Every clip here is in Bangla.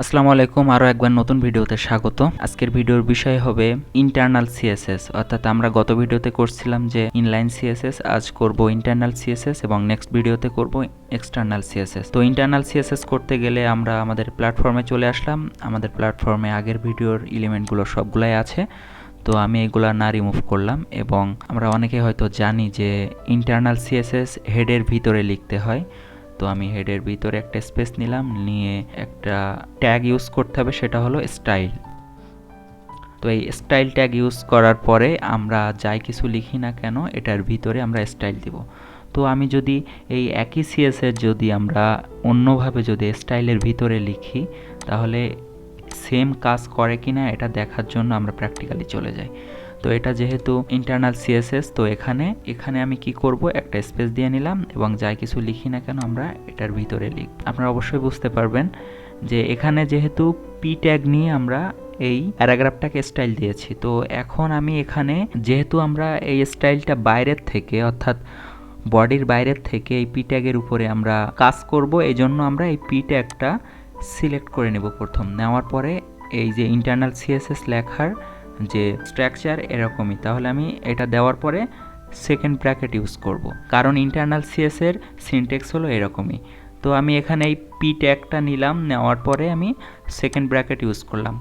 আসসালামু আলাইকুম, আরও একবার নতুন ভিডিওতে স্বাগত। আজকের ভিডিওর বিষয় হবে ইন্টারনাল সিএসএস, অর্থাৎ আমরা গত ভিডিওতে করছিলাম যে ইনলাইন সিএসএস, আজ করব ইন্টারনাল সিএসএস এবং নেক্সট ভিডিওতে করব এক্সটার্নাল সিএসএস। তো ইন্টারনাল সিএসএস করতে গেলে আমরা আমাদের প্ল্যাটফর্মে চলে আসলাম। আমাদের প্ল্যাটফর্মে আগের ভিডিওর এলিমেন্টগুলো সবগুলাই আছে, তো আমি এগুলা না রিমুভ করলাম। এবং আমরা অনেকে হয়তো জানি যে ইন্টারনাল সিএসএস হেডের ভিতরে লিখতে হয়। তো আমি হেডের ভিতরে একটা স্পেস নিলাম, নিয়ে একটা ট্যাগ ইউজ করতে হবে, সেটা হলো স্টাইল। তো এই স্টাইল ট্যাগ ইউজ করার পরে আমরা যাই কিছু লিখি না কেন এটার ভিতরে আমরা স্টাইল দিব। তো আমি যদি এই একই সিএসএস যদি আমরা অন্যভাবে যদি স্টাইলের ভিতরে লিখি তাহলে সেম কাজ করে কিনা এটা দেখার জন্য আমরা প্র্যাকটিক্যালি চলে যাই। তো এটা যেহেতু ইন্টারনাল সিএসএস, তো এখানে আমি কি করব, একটা স্পেস দিয়ে নিলাম এবং যাই কিছু লিখি না কেন আমরা এটার ভিতরে লিখব। আপনারা অবশ্যই বুঝতে পারবেন যে এখানে যেহেতু পি ট্যাগ নিয়ে আমরা এই প্যারাগ্রাফটাকে স্টাইল দিয়েছি। তো এখন আমি এখানে যেহেতু আমরা এই স্টাইলটা বাইরের থেকে অর্থাৎ বডির বাইরের থেকে এই পি ট্যাগের উপরে আমরা কাজ করব, এই জন্য আমরা এই পি ট্যাগটা সিলেক্ট করে নেব প্রথম। নেওয়ার পরে এই যে ইন্টারনাল সিএসএস লেখার যে স্ট্রাকচার এরকমই, তাহলে আমি এটা দেওয়ার পরে সেকেন্ড ব্র্যাকেট ইউজ করব, কারণ ইন্টারনাল সিএসএর সিনটেক্স হলো এরকমই। তো আমি এখানে এই পি ট্যাগটা নিলাম, নেওয়ার পরে আমি সেকেন্ড ব্র্যাকেট ইউজ করলাম,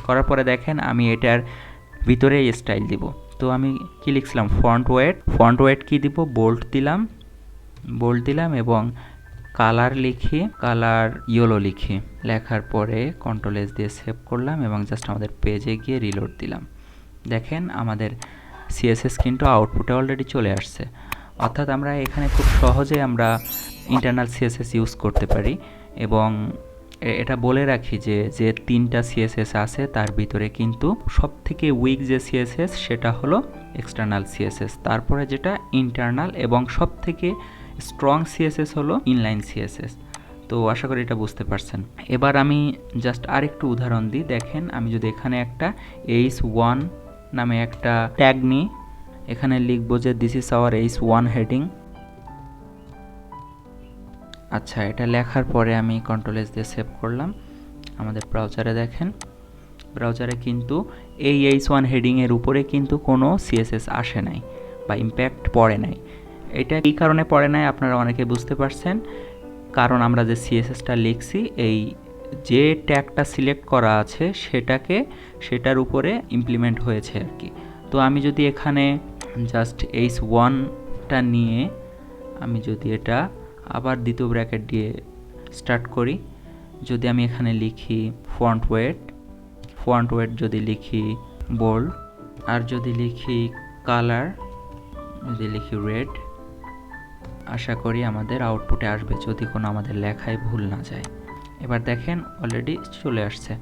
করার পরে দেখেন আমি এটার ভিতরে স্টাইল দিব। তো আমি কি লিখছিলাম, ফন্ট ওয়েট কি দিব, বোল্ড দিলাম এবং কালার ইয়েলো লিখি, লেখার পরে কন্ট্রোল এস দিয়ে সেভ করলাম এবং জাস্ট আমাদের পেজে গিয়ে রিলোড দিলাম। দেখেন আমাদের সিএসএস কিন্তু আউটপুটে অলরেডি চলে আসছে। অর্থাৎ আমরা এখানে খুব সহজে আমরা ইন্টারনাল সিএসএস ইউজ করতে পারি। এবং এটা বলে রাখি যে তিনটা সিএসএস আছে তার ভিতরে কিন্তু সবথেকে উইক যে সিএসএস সেটা হলো এক্সটার্নাল সিএসএস, তারপরে যেটা ইন্টারনাল, এবং সবথেকে স্ট্রং সিএসএস হলো ইনলাইন সিএসএস। তো আশা করি এটা বুঝতে পারছেন। এবার আমি জাস্ট আরেকটু উদাহরণ দিই। দেখেন আমি যদি এখানে একটা H1 নামে একটা ট্যাগ নিই, এখানে লিখবো যে this is our H1 heading. আচ্ছা, এটা লেখার পরে আমি কন্ট্রোল এস দিয়ে সেভ করলাম। আমাদের ব্রাউজারে দেখেন, ব্রাউজারে কিন্তু এই H1 হেডিংয়ের উপরে কিন্তু কোনো সিএসএস আসে নাই বা ইম্প্যাক্ট পড়ে নাই। এটা এই কারণে পড়ে নাই আপনারা অনেকে বুঝতে পারছেন, কারণ আমরা যে সিএসএসটা লিখছি এই যে ট্যাগটা সিলেক্ট করা আছে সেটার উপরে ইমপ্লিমেন্ট হয়েছে আর কি। তো আমি যদি এখানে জাস্ট H1টা নিয়ে আমি যদি এটা আবার দ্বিতীয় ব্র্যাকেট দিয়ে স্টার্ট করি, যদি আমি এখানে লিখি ফন্ট ওয়েট যদি লিখি বোল্ড, আর যদি লিখি কালার, যদি লিখি রেড, আশা করি আমাদের আউটপুটে আসবে যদি কোনো আমাদের লেখায় ভুল না যায়। এবার দেখেন অলরেডি চলে আসছে।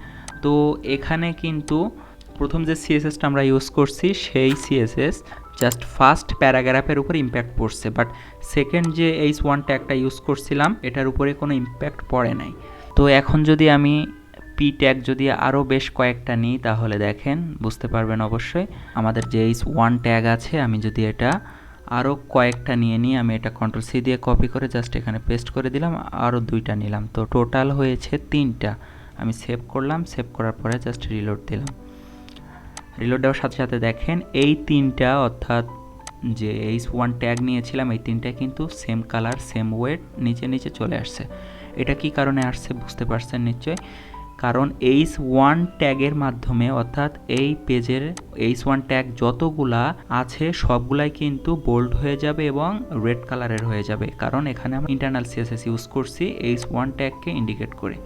তো এখানে কিন্তু প্রথম যে সিএসএসটা আমরা ইউজ করছি সেই সিএসএস জাস্ট ফার্স্ট প্যারাগ্রাফের উপর ইম্প্যাক্ট পড়ছে, বাট সেকেন্ড যে H1 ট্যাগটা ইউজ করছিলাম এটার উপরে কোনো ইম্প্যাক্ট পড়ে নাই। তো এখন যদি আমি পি ট্যাগ যদি আরও বেশ কয়েকটা নিই তাহলে দেখেন বুঝতে পারবেন অবশ্যই। আমাদের যে H1 ট্যাগ আছে আমি যদি এটা আরও কয়েকটা নিয়ে আমি এটা কন্ট্রোল সি দিয়ে কপি করে জাস্ট এখানে পেস্ট করে দিলাম, আরও দুইটা নিলাম, তো টোটাল হয়েছে তিনটা। আমি সেভ করলাম, সেভ করার পরে জাস্ট রিলোড দিলাম। রিলোড দেওয়ার সাথে সাথে দেখেন এই তিনটা অর্থাৎ যে H1 ট্যাগ নিয়েছিলাম এই তিনটা কিন্তু সেম কালার সেম ওয়েট নিচে চলে আসছে। এটা কি কারণে আসছে বুঝতে পারছেন নিশ্চয়, কারণ H1 ট্যাগের মাধ্যমে অর্থাৎ এই পেজের H1 ট্যাগ যতগুলা আছে সবগুলাই কিন্তু বোল্ড হয়ে যাবে এবং রেড কালারের হয়ে যাবে, কারণ এখানে আমরা ইন্টারনাল সিএসএস ইউজ করছি H1 ট্যাগকে ইন্ডিকেট করে।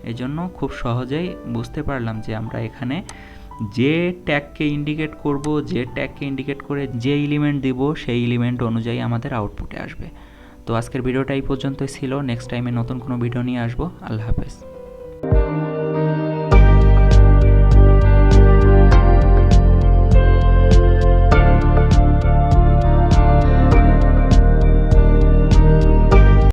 এই জন্য খুব সহজেই বুঝতে পারলাম যে আমরা এখানে যে ট্যাগকে ইন্ডিকেট করব, যে ট্যাগকে ইন্ডিকেট করে যে এলিমেন্ট দিব সেই এলিমেন্ট অনুযায়ী আমাদের আউটপুটে আসবে। তো আজকের ভিডিওটা এই পর্যন্তই ছিল। নেক্সট টাইমে নতুন কোনো ভিডিও নিয়ে আসবো। আল্লাহ হাফেজ।